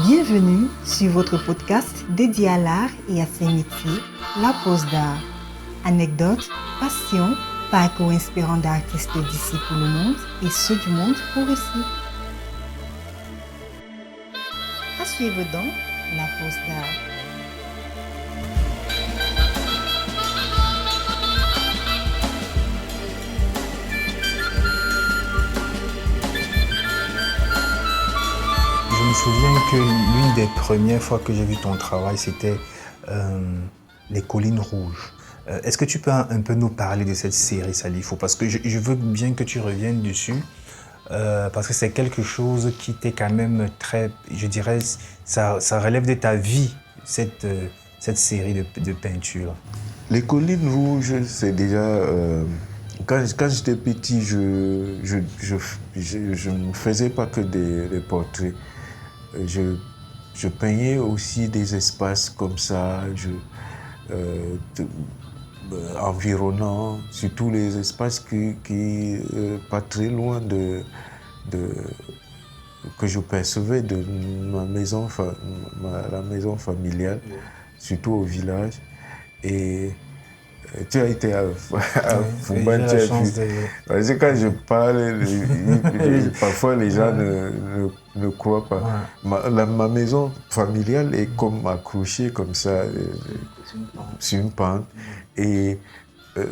Bienvenue sur votre podcast dédié à l'art et à ses métiers, La Pause d'Art. Anecdotes, passion, parcours inspirant d'artistes d'ici pour le monde et ceux du monde pour ici. À suivre donc La Pause d'Art. Je me souviens que l'une des premières fois que j'ai vu ton travail, c'était Les Collines Rouges. Est-ce que tu peux un peu nous parler de cette série, Salifou? Parce que je veux bien que tu reviennes dessus, parce que c'est quelque chose qui t'est quand même très, je dirais, ça relève de ta vie, cette série de peintures. Les Collines Rouges, c'est déjà... Quand j'étais petit, je ne faisais pas que des portraits. Je peignais aussi des espaces comme ça, environnants, surtout les espaces qui pas très loin que je percevais de ma maison, la maison familiale, surtout au village. Et tu as été à Fouban, tu as vu. Parce que quand je parle, parfois les gens ne croient pas. Ouais. Ma maison familiale est comme accrochée comme ça sur une pente. Et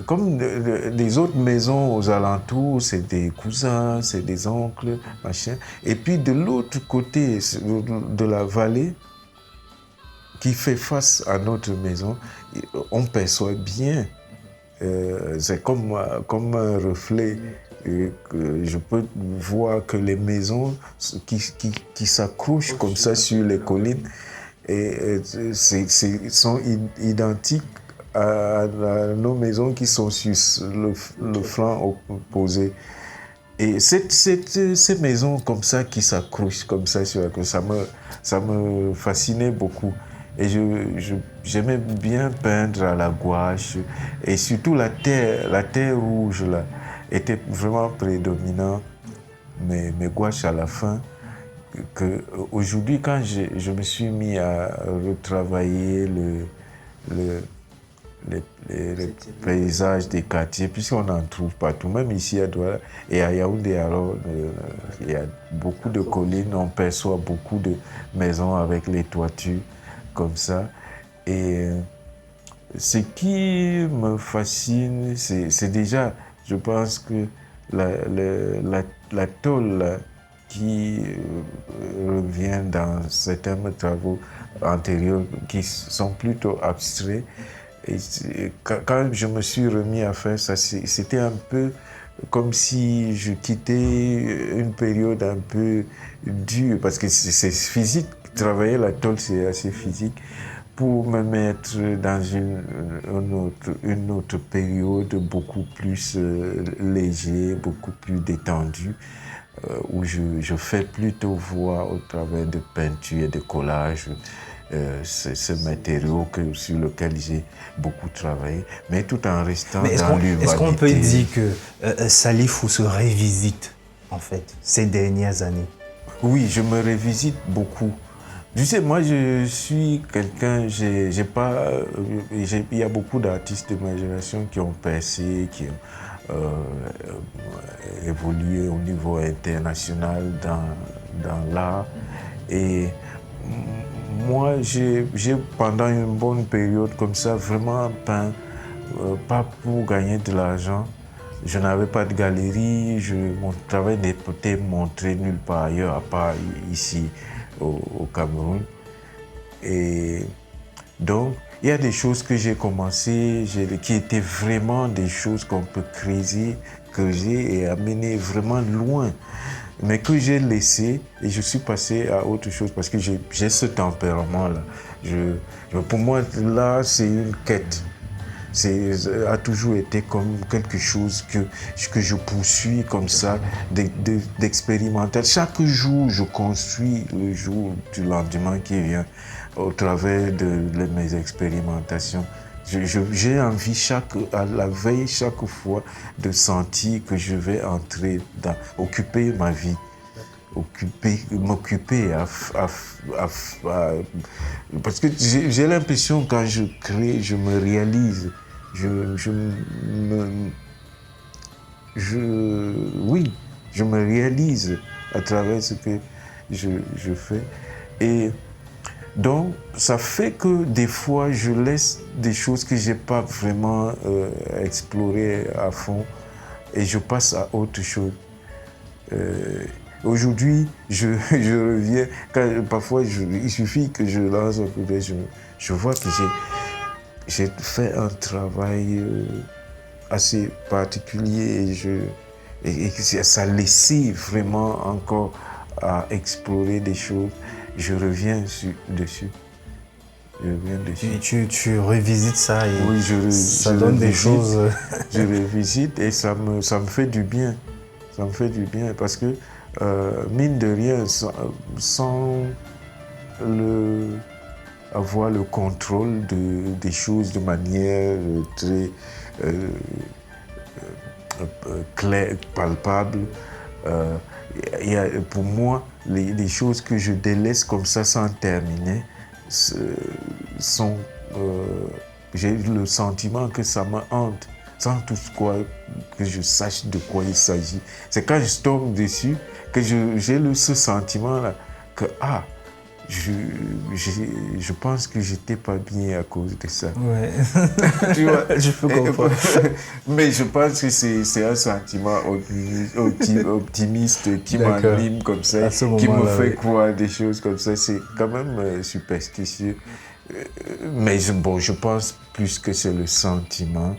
comme les autres maisons aux alentours, c'est des cousins, c'est des oncles, machin. Et puis de l'autre côté de la vallée, qui fait face à notre maison, on perçoit bien. C'est comme un reflet. Je peux voir que les maisons qui s'accrochent comme ça sur les collines sont identiques à nos maisons qui sont sur le flanc opposé. Et ces maisons comme ça qui s'accrochent comme ça sur la côte, ça me fascinait beaucoup. Et j'aimais bien peindre à la gouache. Et surtout la terre rouge là, était vraiment prédominant. Mes gouaches à la fin. Aujourd'hui, quand je me suis mis à retravailler les paysages des quartiers, puisqu'on en trouve partout, même ici à Douala et à Yaoundé, alors il y a beaucoup de collines, on perçoit beaucoup de maisons avec les toitures comme ça. Et ce qui me fascine, c'est déjà, je pense que la tôle là, qui revient dans certains travaux antérieurs qui sont plutôt abstraits. Et quand je me suis remis à faire ça, c'était un peu comme si je quittais une période un peu dure, parce que c'est physique. Travailler la tôle, c'est assez physique, pour me mettre dans une autre période beaucoup plus léger, beaucoup plus détendue, où je fais plutôt voir au travers de peintures et de collages ce matériau sur lequel j'ai beaucoup travaillé, mais tout en restant dans l'humanité. Est-ce qu'on peut dire que Salifou se révisite, en fait, ces dernières années? Oui, je me révisite beaucoup. Tu sais, moi, je suis quelqu'un, il y a beaucoup d'artistes de ma génération qui ont percé, qui ont évolué au niveau international dans l'art. Et moi, j'ai pendant une bonne période comme ça, vraiment peint, pas pour gagner de l'argent. Je n'avais pas de galerie, mon travail n'était montré nulle part ailleurs, à part ici au Cameroun. Et donc, il y a des choses que j'ai commencé, qui étaient vraiment des choses qu'on peut creuser et amener vraiment loin, mais que j'ai laissé et je suis passé à autre chose parce que j'ai ce tempérament-là. Pour moi, là, c'est une quête. A toujours été comme quelque chose que je poursuis comme ça, d'expérimenter. Chaque jour, je construis le jour du lendemain qui vient au travers de mes expérimentations. J'ai envie à la veille, chaque fois, de sentir que je vais occuper ma vie. m'occuper parce que j'ai l'impression quand je crée, je me réalise, oui, je me réalise à travers ce que je fais. Et donc, ça fait que des fois, je laisse des choses que je n'ai pas vraiment explorées à fond et je passe à autre chose. Aujourd'hui, je reviens, parfois il suffit que je lance un coup d'œil, je vois que j'ai fait un travail assez particulier et ça laissait vraiment encore à explorer des choses. Je reviens dessus. Tu revisites ça et oui, ça donne des choses. Je revisite et ça me fait du bien. Ça me fait du bien parce que, mine de rien, sans avoir le contrôle des choses de manière très claire, palpable, pour moi, les choses que je délaisse comme ça sans terminer sont... j'ai le sentiment que ça me hante, sans tout que je sache de quoi il s'agit. C'est quand je tombe dessus que j'ai ce sentiment-là que, je pense que j'étais pas bien à cause de ça. Ouais. Tu vois, je peux comprendre. Mais je pense que c'est un sentiment optimiste qui m'anime comme ça, qui me fait croire des choses comme ça. C'est quand même superstitieux. Mais je pense plus que c'est le sentiment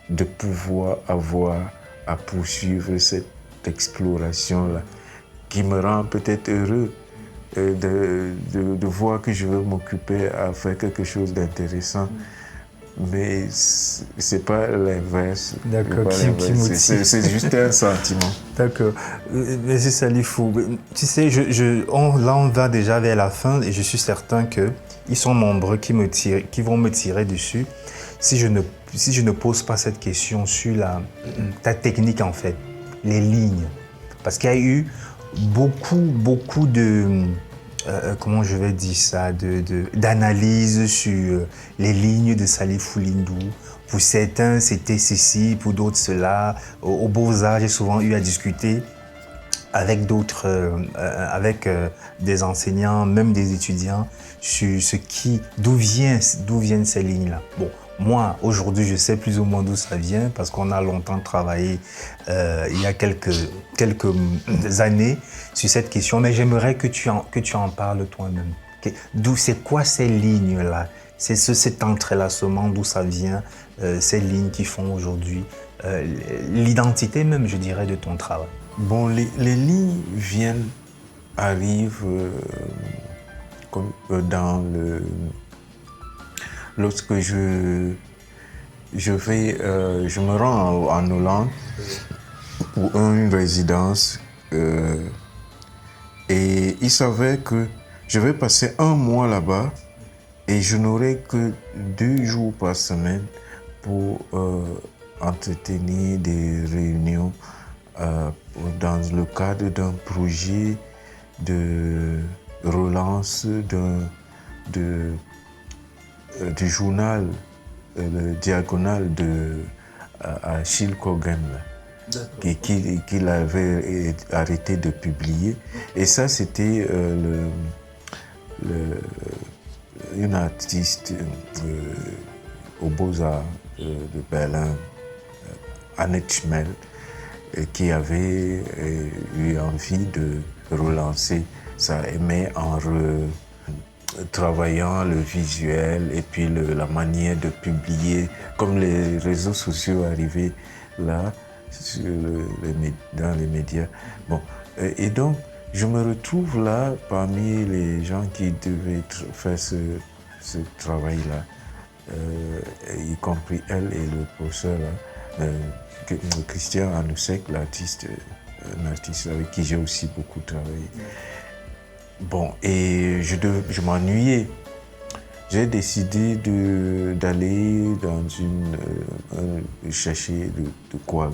de pouvoir avoir à poursuivre cette exploration-là qui me rend peut-être heureux. De voir que je veux m'occuper à faire quelque chose d'intéressant. Mais c'est pas l'inverse. D'accord, qui motive. C'est juste un sentiment. D'accord. Monsieur Salifou, tu sais, là on va déjà vers la fin et je suis certain qu'ils sont nombreux qui vont me tirer dessus si je ne pose pas cette question sur ta technique en fait, les lignes. Parce qu'il y a eu beaucoup de... comment je vais dire ça, d'analyse sur les lignes de Salifou Lindou. Pour certains, c'était ceci, pour d'autres, cela. Au Beaux-Arts, j'ai souvent eu à discuter avec d'autres, avec des enseignants, même des étudiants, sur d'où viennent ces lignes-là. Bon, moi, aujourd'hui, je sais plus ou moins d'où ça vient parce qu'on a longtemps travaillé il y a quelques années sur cette question, mais j'aimerais que tu en parles toi-même. C'est quoi ces lignes-là? C'est cet entrelacement, d'où ça vient, ces lignes qui font aujourd'hui l'identité même, je dirais, de ton travail. Bon, les lignes arrivent comme lorsque je me rends en Hollande pour une résidence et il s'avère que je vais passer un mois là-bas et je n'aurai que 2 jours par semaine pour entretenir des réunions dans le cadre d'un projet de relance du journal le Diagonal de Achille Kogan qu'il avait arrêté de publier. Et ça, c'était une artiste aux Beaux-Arts de Berlin, Annette Schmel, qui avait eu envie de relancer ça, mais en travaillant le visuel et puis la manière de publier, comme les réseaux sociaux arrivaient là, dans les médias. Bon, et donc, je me retrouve là parmi les gens qui devaient faire ce travail-là, y compris elle et le professeur là, Christian Anousek, un artiste avec qui j'ai aussi beaucoup travaillé. Bon, et je m'ennuyais. J'ai décidé d'aller dans chercher de quoi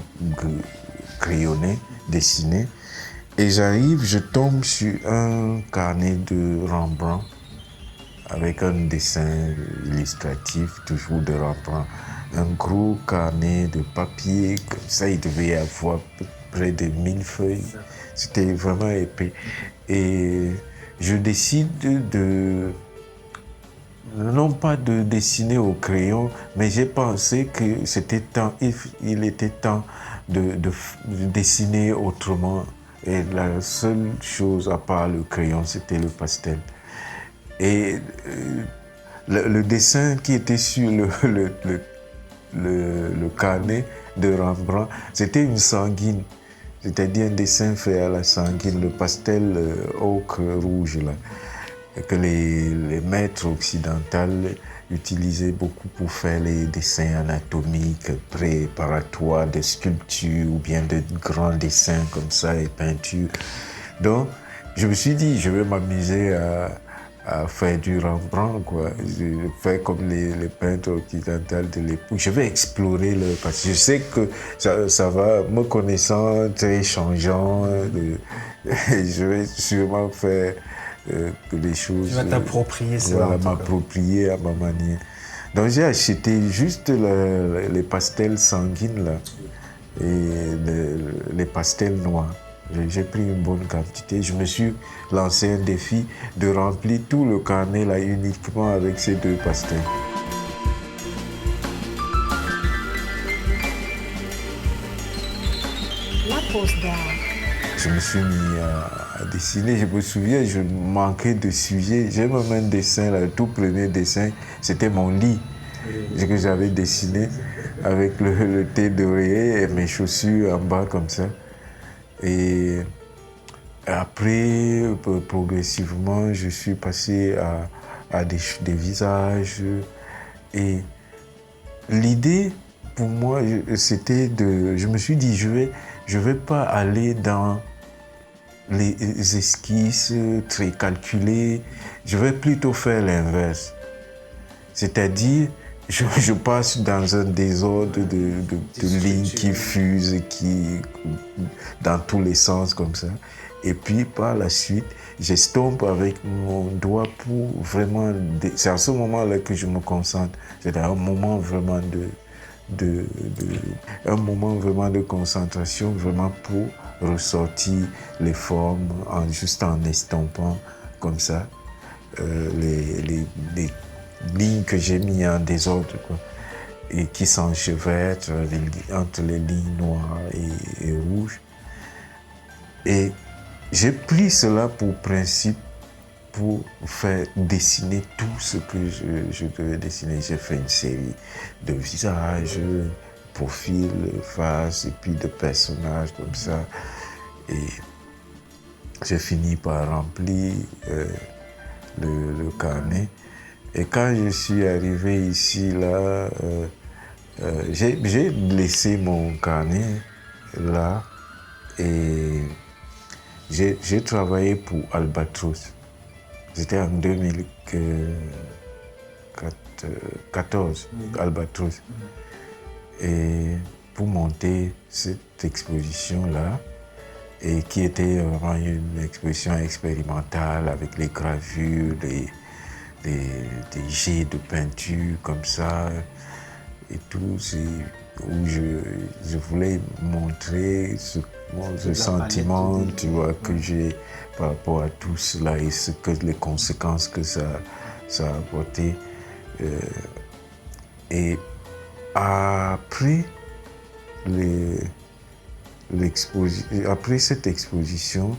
crayonner, dessiner. Et j'arrive, je tombe sur un carnet de Rembrandt avec un dessin illustratif, toujours de Rembrandt. Un gros carnet de papier, comme ça, il devait y avoir près de 1000 feuilles. C'était vraiment épais. Et je décide non pas de dessiner au crayon, mais j'ai pensé que il était temps de dessiner autrement. Et la seule chose à part le crayon, c'était le pastel. Et le dessin qui était sur le carnet de Rembrandt, c'était une sanguine. C'est-à-dire un dessin fait à la sanguine, le pastel ocre rouge, là, que les maîtres occidentaux utilisaient beaucoup pour faire les dessins anatomiques préparatoires de sculptures ou bien de grands dessins comme ça et peintures. Donc, je me suis dit, je vais m'amuser à faire du Rembrandt, quoi. Je fais comme les peintres occidentaux de l'époque. Je vais explorer parce que je sais que ça va, me connaissant, très changeant. Je vais sûrement faire les choses. Tu vas t'approprier ça. Voilà, m'approprier à ma manière. Donc j'ai acheté juste les pastels sanguines là et les pastels noirs. J'ai pris une bonne quantité. Je me suis lancé un défi de remplir tout le carnet là uniquement avec ces 2 pastels. La pose d'art. Je me suis mis à dessiner. Je me souviens, je manquais de sujet. J'ai même un dessin, là, le tout premier dessin, c'était mon lit que j'avais dessiné avec le thé d'oreiller et mes chaussures en bas comme ça. Et après, progressivement, je suis passé à des visages. Et l'idée, pour moi, c'était je me suis dit, je vais pas aller dans les esquisses très calculées. Je vais plutôt faire l'inverse. C'est-à-dire, je passe dans un désordre de lignes qui fusent, dans tous les sens comme ça. Et puis, par la suite, j'estompe avec mon doigt pour vraiment... C'est à ce moment-là que je me concentre. C'est un moment vraiment de concentration, vraiment pour ressortir les formes juste en estompant comme ça les lignes que j'ai mis en désordre, quoi, et qui s'enchevêtrent entre les lignes noires et rouges. Et j'ai pris cela pour principe pour faire dessiner tout ce que je devais dessiner. J'ai fait une série de visages, profils, faces, et puis de personnages comme ça. Et j'ai fini par remplir le carnet. Et quand je suis arrivé ici, là, j'ai laissé mon carnet là et j'ai travaillé pour Albatros. C'était en 2014, Albatros. Et pour monter cette exposition-là, et qui était vraiment une exposition expérimentale avec les gravures, des jets de peinture comme ça et tout, où je voulais montrer ce sentiment, tu vois, que j'ai par rapport à tout cela et les conséquences que ça a apporté. Et après cette exposition,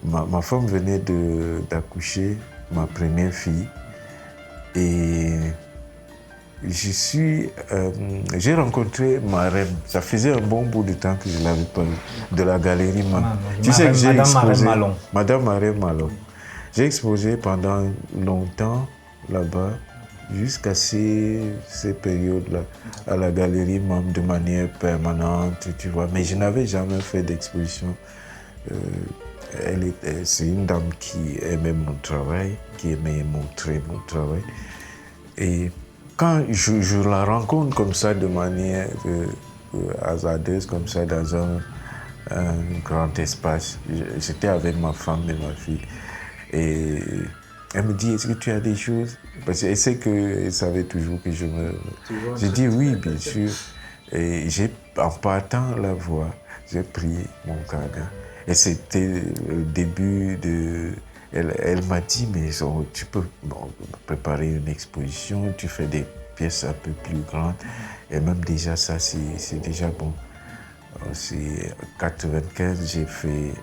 ma femme venait d'accoucher, ma première fille, et j'ai rencontré Marème. Ça faisait un bon bout de temps que je ne l'avais pas vue, de la galerie Malon. Tu sais que j'ai exposé. Madame Marème Malon. J'ai exposé pendant longtemps là-bas, jusqu'à ces périodes-là, à la galerie Mam de manière permanente, tu vois. Mais je n'avais jamais fait d'exposition. C'est une dame qui aimait mon travail, qui aimait montrer mon travail. Et quand je la rencontre comme ça, de manière hasardeuse, comme ça, dans un grand espace. J'étais avec ma femme et ma fille. Et elle me dit, est-ce que tu as des choses? Parce qu'elle sait qu'elle savait toujours que je me... J'ai dit oui, bien sûr. Et en partant la voix, j'ai pris mon carnet. Et c'était le début de... Elle m'a dit, mais tu peux préparer une exposition, tu fais des pièces un peu plus grandes. Et même déjà ça, c'est déjà bon. C'est 95, j'ai fait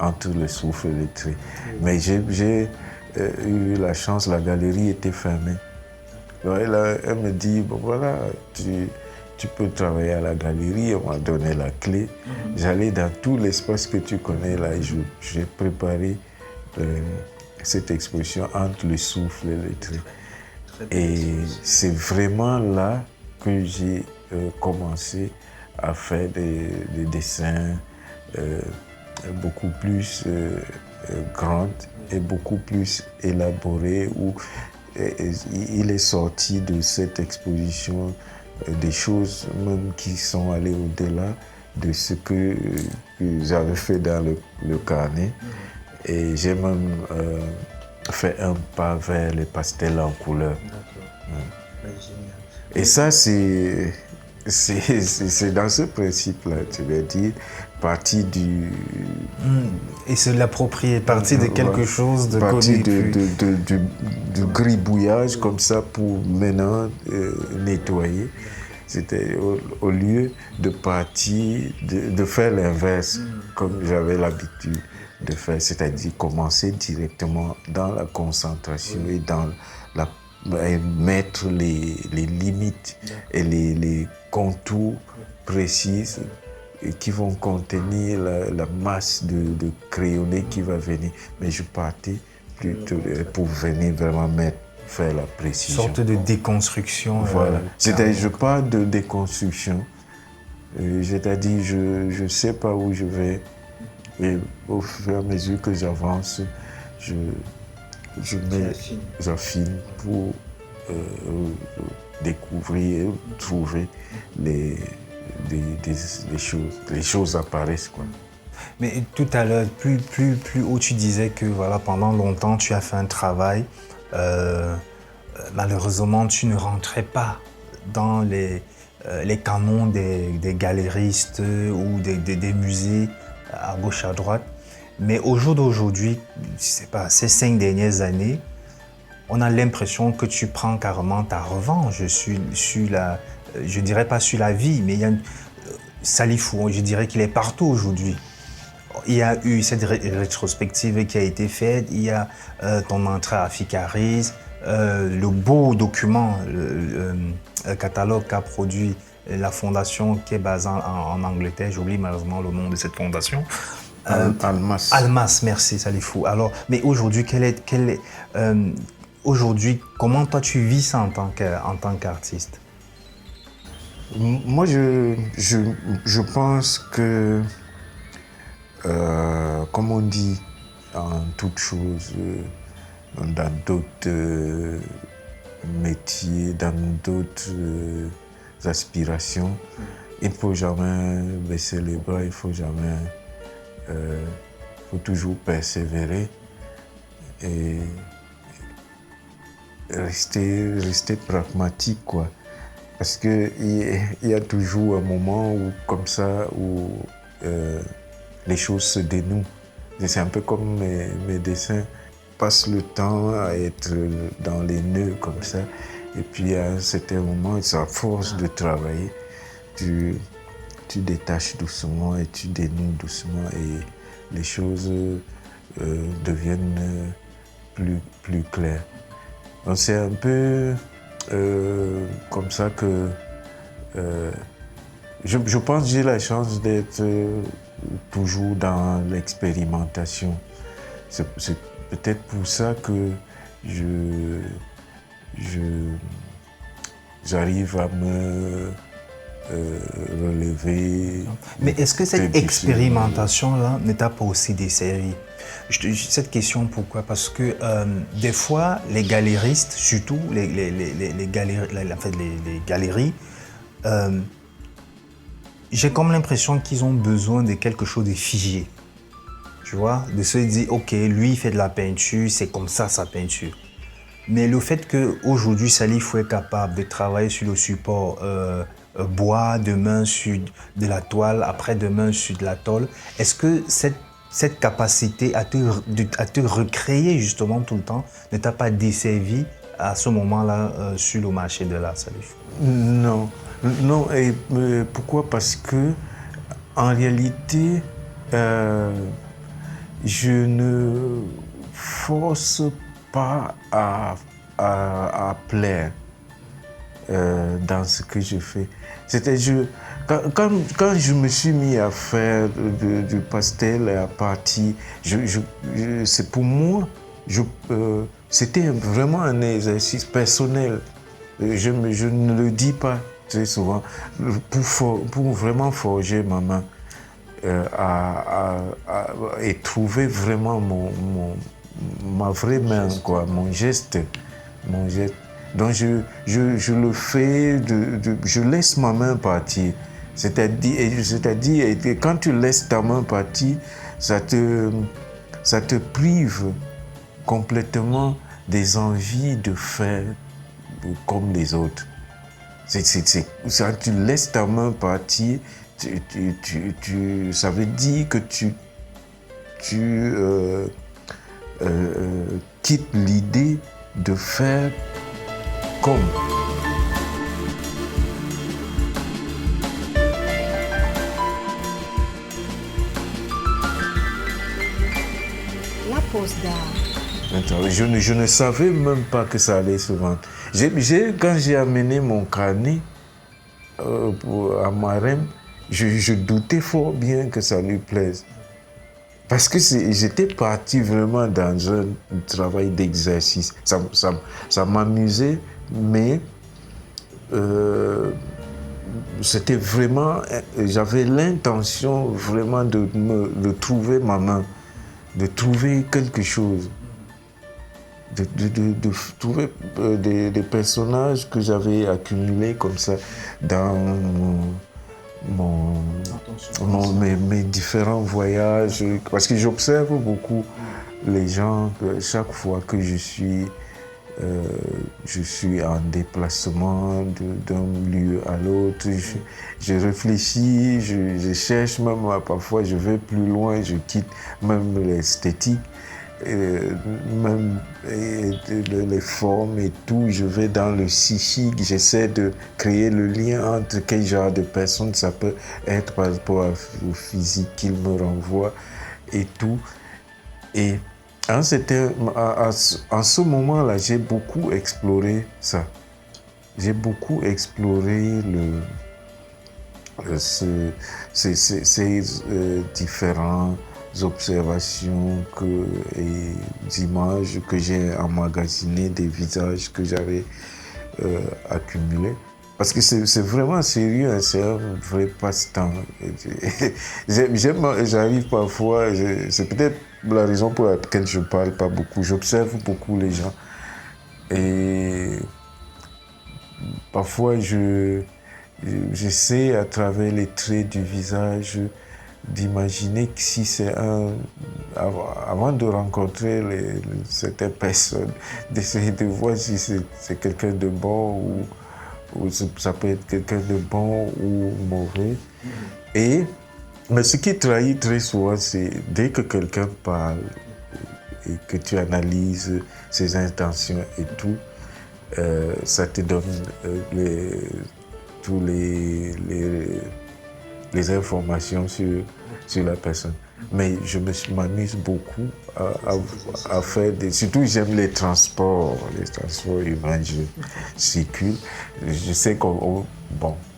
Entre le souffle et le trait. Mais j'ai eu la chance, la galerie était fermée. Donc elle me dit, bon voilà, tu peux travailler à la galerie, on m'a donné la clé. J'allais dans tout l'espace que tu connais là et j'ai préparé cette exposition Entre le souffle et le trait. Et c'est vraiment là que j'ai commencé à faire des dessins beaucoup plus grands et beaucoup plus élaborés, où il est sorti de cette exposition des choses même qui sont allées au-delà de ce que j'avais fait dans le carnet. Et j'ai même fait un pas vers les pastels en couleur. Et ça, c'est dans ce principe-là, tu veux dire, partie du... Et se l'approprier, partie de quelque chose de partie connu. du gribouillage comme ça pour maintenant nettoyer. C'était au lieu de partir, de faire l'inverse, comme j'avais l'habitude de faire, c'est-à-dire commencer directement dans la concentration et dans et mettre les limites et les contours précis qui vont contenir la masse de crayonnés qui va venir. Mais je partais plutôt pour venir vraiment faire la précision. Une sorte de déconstruction. Voilà. C'est-à-dire, je parle de déconstruction. C'est-à-dire, je sais pas où je vais. Et au fur et à mesure que j'avance, j'affine pour découvrir, trouver des choses. Les choses apparaissent, quoi. Mais tout à l'heure, plus haut, tu disais que voilà, pendant longtemps, tu as fait un travail. Malheureusement, tu ne rentrais pas dans les canons des galéristes ou des musées à gauche, à droite. Mais au jour d'aujourd'hui, je sais pas, ces 5 dernières années, on a l'impression que tu prends carrément ta revanche je dirais pas sur la vie, mais il y a Salifou, je dirais qu'il est partout aujourd'hui. Il y a eu cette rétrospective qui a été faite, il y a ton entrée à Ficaris, le beau document, le catalogue qu'a produit la fondation qui est basée en Angleterre, j'oublie malheureusement le nom de cette fondation. Almas. Almas, merci Salifou. Alors, mais aujourd'hui, aujourd'hui, comment toi tu vis ça en tant qu'artiste? Moi, je pense que, comme on dit en toute chose, dans d'autres métiers, dans d'autres aspirations, il ne faut jamais baisser les bras, il faut toujours persévérer et rester pragmatique, quoi. Parce qu'il y a toujours un moment comme ça où les choses se dénouent. C'est un peu comme mes dessins passent le temps à être dans les nœuds comme ça. Et puis à un certain moment, à force de travailler, tu détaches doucement et tu dénoues doucement et les choses deviennent plus claires. Donc c'est un peu comme ça que je pense que j'ai la chance d'être toujours dans l'expérimentation. C'est peut-être pour ça que j'arrive à me relever. Mais est-ce que cette expérimentation-là ne t'a pas aussi desservi? Cette question, pourquoi? Parce que des fois, les galéristes, surtout les galeries, j'ai comme l'impression qu'ils ont besoin de quelque chose de figé. Tu vois, de se dire, ok, lui il fait de la peinture, c'est comme ça sa peinture. Mais le fait qu'aujourd'hui, Salif est capable de travailler sur le support bois, demain sur de la toile, après-demain sur de la tôle, est-ce que cette capacité à te recréer justement tout le temps ne t'a pas desservi à ce moment-là sur le marché de l'art, Salif? Non, non. Et pourquoi? Parce que en réalité, je ne force pas à plaire dans ce que je fais. Quand je me suis mis à faire du pastel à partir, c'est pour moi, c'était vraiment un exercice personnel. Je ne le dis pas très souvent, pour vraiment forger ma main et trouver vraiment ma vraie main, quoi, mon geste. Donc je le fais, je laisse ma main partir. C'est-à-dire que quand tu laisses ta main partir, ça te prive complètement des envies de faire comme les autres. Ça, tu laisses ta main partir, ça veut dire que tu quittes l'idée de faire comme. La pose d'art. Je ne savais même pas que ça allait se vendre. Quand j'ai amené mon carnet à Marem, je doutais fort bien que ça lui plaise. Parce que j'étais parti vraiment dans un travail d'exercice. Ça m'amusait, mais c'était vraiment... J'avais l'intention vraiment de trouver ma main, de trouver quelque chose, de trouver des personnages que j'avais accumulés comme ça dans mes différents voyages, parce que j'observe beaucoup les gens. Chaque fois que je suis en déplacement d'un lieu à l'autre, je réfléchis, je cherche même, parfois je vais plus loin, je quitte même l'esthétique, même les formes et tout, je vais dans le psychique, j'essaie de créer le lien entre quel genre de personne ça peut être par rapport au physique qu'il me renvoie et tout. Et en ce moment-là, j'ai beaucoup exploré ça. J'ai beaucoup exploré ces différents observations et images que j'ai emmagasinées, des visages que j'avais accumulés. Parce que c'est vraiment sérieux, hein, c'est un vrai passe-temps. J'arrive parfois, c'est peut-être la raison pour laquelle je ne parle pas beaucoup. J'observe beaucoup les gens. Et parfois, j'essaie à travers les traits du visage d'imaginer que si c'est avant de rencontrer certaines personnes, d'essayer de voir si c'est quelqu'un de bon ou ça peut être quelqu'un de bon ou mauvais. Mais ce qui trahit très souvent, c'est dès que quelqu'un parle et que tu analyses ses intentions et tout, ça te donne toutes les informations sur la personne. Mais je m'amuse beaucoup à faire surtout j'aime les transports humains, je circule. Je sais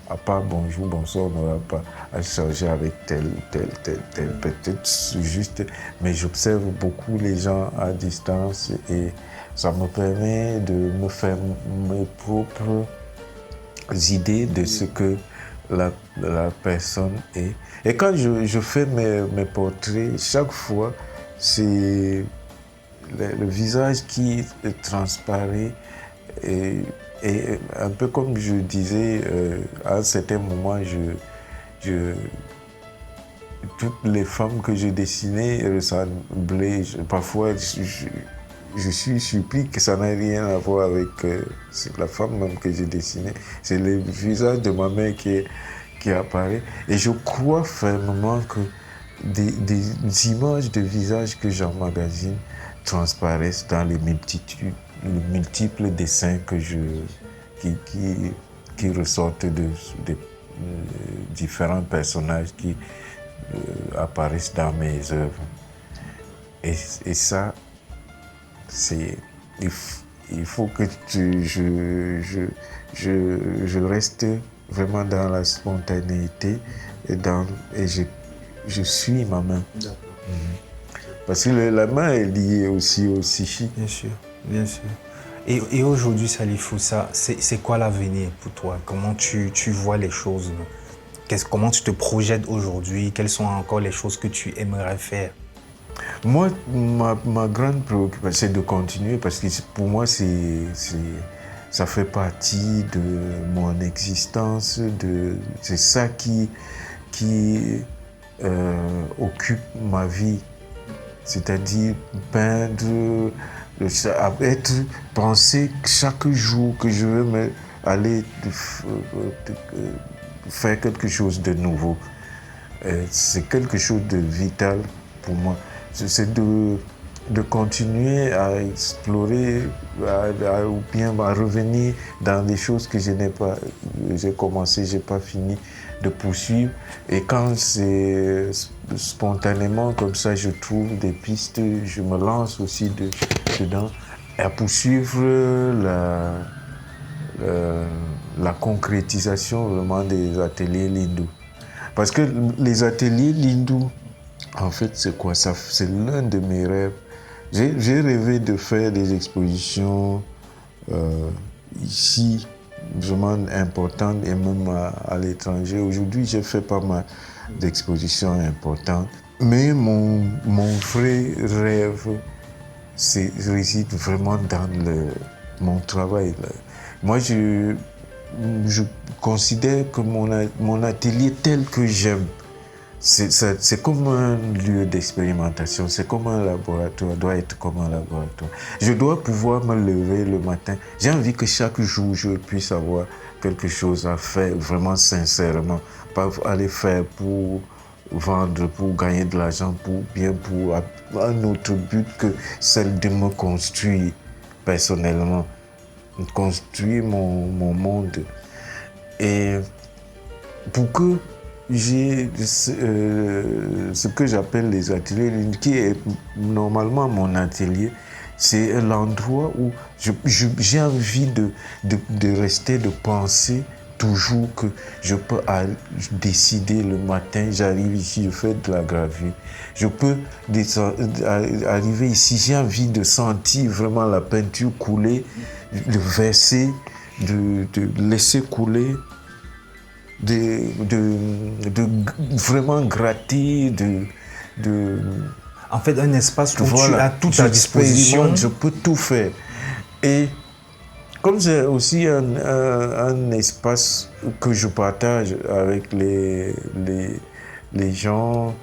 à part bonjour, bonsoir, on n'aura pas à changer avec tel, peut-être juste, mais j'observe beaucoup les gens à distance et ça me permet de me faire mes propres idées de ce que la personne est. Et quand je fais mes portraits, chaque fois, c'est le visage qui transparaît et un peu comme je disais, à un certain moment, toutes les femmes que je dessinais ressemblaient. Parfois, je suis surpris que ça n'a rien à voir avec la femme même que je dessinais. C'est le visage de ma mère qui apparaît. Et je crois fermement que des images de visages que j'emmagasine transparaissent dans les multiples dessins qui ressortent de différents personnages qui apparaissent dans mes œuvres. Et ça, il faut que je reste vraiment dans la spontanéité et je suis ma main. Parce que la main est liée aussi au psychique. Bien sûr, bien sûr. Et aujourd'hui, Salifou, c'est quoi l'avenir pour toi? Comment tu vois les choses? Comment tu te projettes aujourd'hui? Quelles sont encore les choses que tu aimerais faire? Moi, ma grande préoccupation, c'est de continuer parce que pour moi, ça fait partie de mon existence. C'est ça qui occupe ma vie. C'est-à-dire peindre, penser chaque jour que je veux aller faire quelque chose de nouveau. C'est quelque chose de vital pour moi. C'est de continuer à explorer, ou bien à revenir dans des choses que j'ai commencé, j'ai pas fini de poursuivre. Et quand c'est spontanément comme ça, je trouve des pistes, je me lance aussi dedans à poursuivre la concrétisation vraiment des ateliers Lindou. Parce que les ateliers Lindou, en fait, c'est quoi ça? C'est l'un de mes rêves. J'ai rêvé de faire des expositions ici, vraiment importantes, et même à l'étranger. Aujourd'hui, j'ai fait pas mal d'expositions importantes. Mais mon vrai rêve réside vraiment dans mon travail. Moi, je considère que mon atelier tel que j'aime, c'est comme un lieu d'expérimentation, c'est comme un laboratoire, doit être comme un laboratoire. Je dois pouvoir me lever le matin. J'ai envie que chaque jour, je puisse avoir quelque chose à faire vraiment sincèrement. Pas aller faire pour vendre, pour gagner de l'argent, pour un autre but que celle de me construire personnellement, construire mon monde. Et pour que j'ai ce que j'appelle les ateliers, qui est normalement mon atelier, c'est l'endroit où j'ai envie de rester, de penser toujours que je peux décider le matin, j'arrive ici, je fais de la gravure. Je peux arriver ici, j'ai envie de sentir vraiment la peinture couler, de verser, de laisser couler, de vraiment gratter, En fait, un espace où voilà, tu as toute à disposition. Je peux tout faire. Et comme c'est aussi un espace que je partage avec les gens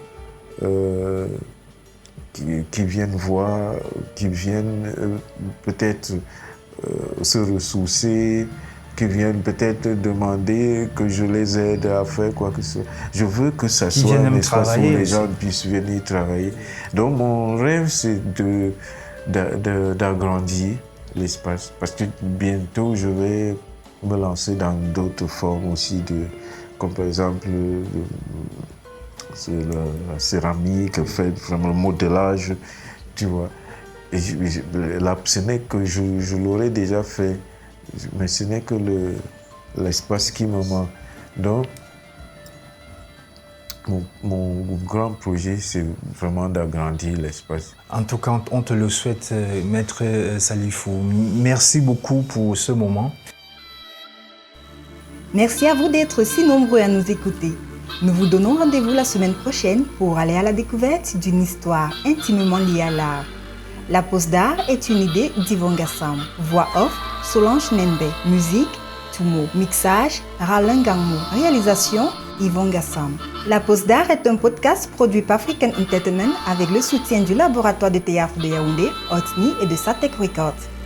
qui viennent voir, qui viennent peut-être se ressourcer, qui viennent peut-être demander que je les aide à faire quoi que ce soit. Je veux que ça soit un espace où les gens puissent venir travailler. Donc mon rêve, c'est d'agrandir l'espace. Parce que bientôt, je vais me lancer dans d'autres formes aussi, comme par exemple la céramique, faire vraiment le modelage, tu vois. Et là, ce n'est que je l'aurais déjà fait, mais ce n'est que l'espace qui me manque. Donc, mon grand projet, c'est vraiment d'agrandir l'espace. En tout cas, on te le souhaite, Maître Salifou. Merci beaucoup pour ce moment. Merci à vous d'être si nombreux à nous écouter. Nous vous donnons rendez-vous la semaine prochaine pour aller à la découverte d'une histoire intimement liée à l'art. La pause d'art est une idée d'Yvon Gassam. Voix off, Solange Nembe. Musique, Tumo. Mixage, Ralin Gangmo. Réalisation, Yvon Gassam. La Pause d'Art est un podcast produit par African Entertainment avec le soutien du laboratoire de théâtre de Yaoundé, Otni et de Satek Records.